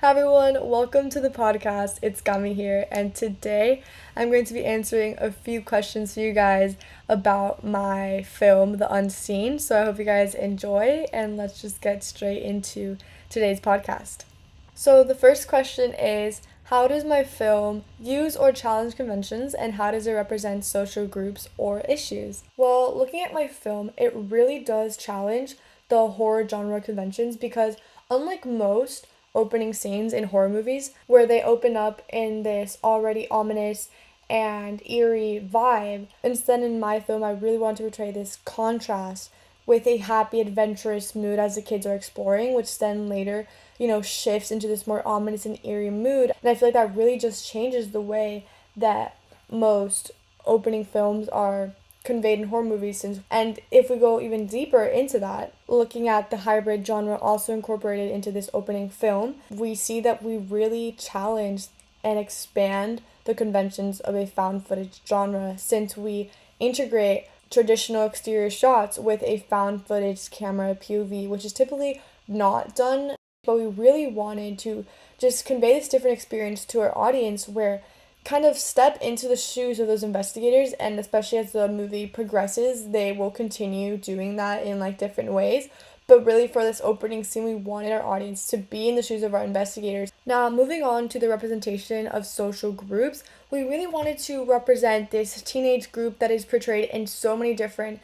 Hi everyone, welcome to the podcast. It's Gami here, and today I'm going to be answering a few questions for you guys about my film, The Unseen. So I hope you guys enjoy, and let's just get straight into today's podcast. So the first question is, how does my film use or challenge conventions, and how does it represent social groups or issues? Well, looking at my film, it really does challenge the horror genre conventions because unlike most opening scenes in horror movies where they open up in this already ominous and eerie vibe, instead in my film I really want to portray this contrast with a happy, adventurous mood as the kids are exploring, which then later, shifts into this more ominous and eerie mood. And I feel like that really just changes the way that most opening films are conveyed in horror movies. And if we go even deeper into that, looking at the hybrid genre also incorporated into this opening film, we see that we really challenge and expand the conventions of a found footage genre since we integrate traditional exterior shots with a found footage camera POV, which is typically not done, but we really wanted to just convey this different experience to our audience where kind of step into the shoes of those investigators, and especially as the movie progresses they will continue doing that in like different ways, but really for this opening scene we wanted our audience to be in the shoes of our investigators. Now moving on to the representation of social groups, we really wanted to represent this teenage group that is portrayed in so many different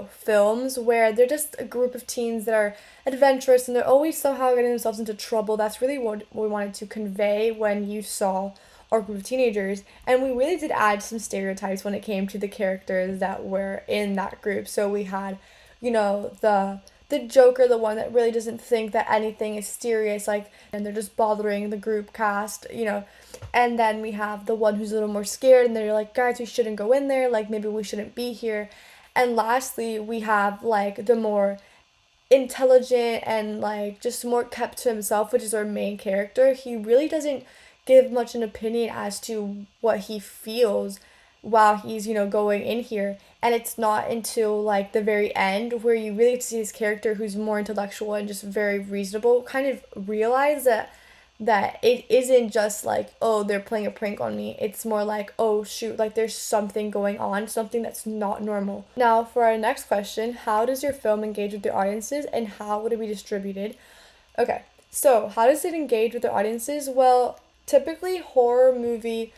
films where they're just a group of teens that are adventurous and they're always somehow getting themselves into trouble. That's really what we wanted to convey when you saw our group of teenagers, and we really did add some stereotypes when it came to the characters that were in that group. So we had, the Joker, the one that really doesn't think that anything is serious, like, and they're just bothering the group cast, and then we have the one who's a little more scared and they're like, guys, we shouldn't go in there, like maybe we shouldn't be here. And lastly, we have like the more intelligent and like just more kept to himself, which is our main character. He really doesn't give much an opinion as to what he feels while he's going in here, and it's not until like the very end where you really get to see this character who's more intellectual and just very reasonable kind of realize that it isn't just like, oh, they're playing a prank on me. It's more like, oh shoot, like there's something going on, something that's not normal. Now for our next question, how does your film engage with your audiences and how would it be distributed? Okay, so how does it engage with their audiences? Well, typically horror movie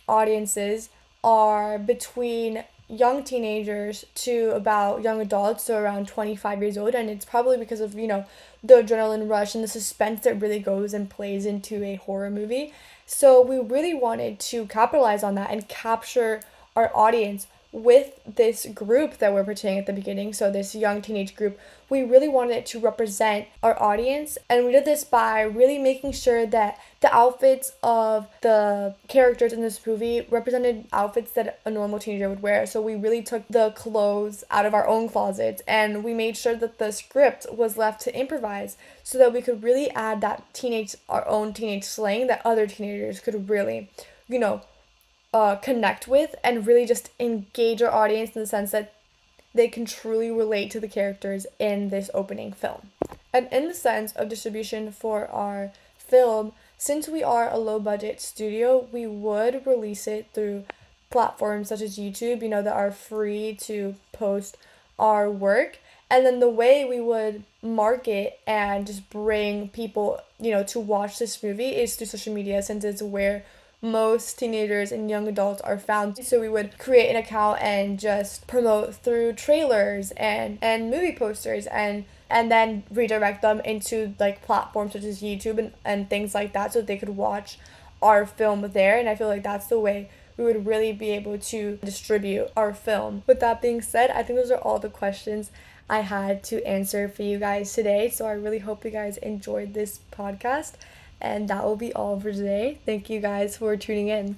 audiences are between young teenagers to about young adults, so around 25 years old, and it's probably because of, the adrenaline rush and the suspense that really goes and plays into a horror movie. So we really wanted to capitalize on that and capture our audience with this group that we're portraying at the beginning, so this young teenage group. We really wanted it to represent our audience, and we did this by really making sure that the outfits of the characters in this movie represented outfits that a normal teenager would wear. So we really took the clothes out of our own closets and we made sure that the script was left to improvise so that we could really add that our own teenage slang that other teenagers could really, connect with and really just engage our audience in the sense that they can truly relate to the characters in this opening film. And in the sense of distribution for our film, since we are a low budget studio, we would release it through platforms such as YouTube, that are free to post our work. And then the way we would market and just bring people, to watch this movie is through social media, since it's where most teenagers and young adults are found. So we would create an account and just promote through trailers and movie posters and then redirect them into like platforms such as YouTube and things like that so they could watch our film there. And I feel like that's the way we would really be able to distribute our film. With that being said, I think those are all the questions I had to answer for you guys today. So I really hope you guys enjoyed this podcast. And that will be all for today. Thank you guys for tuning in.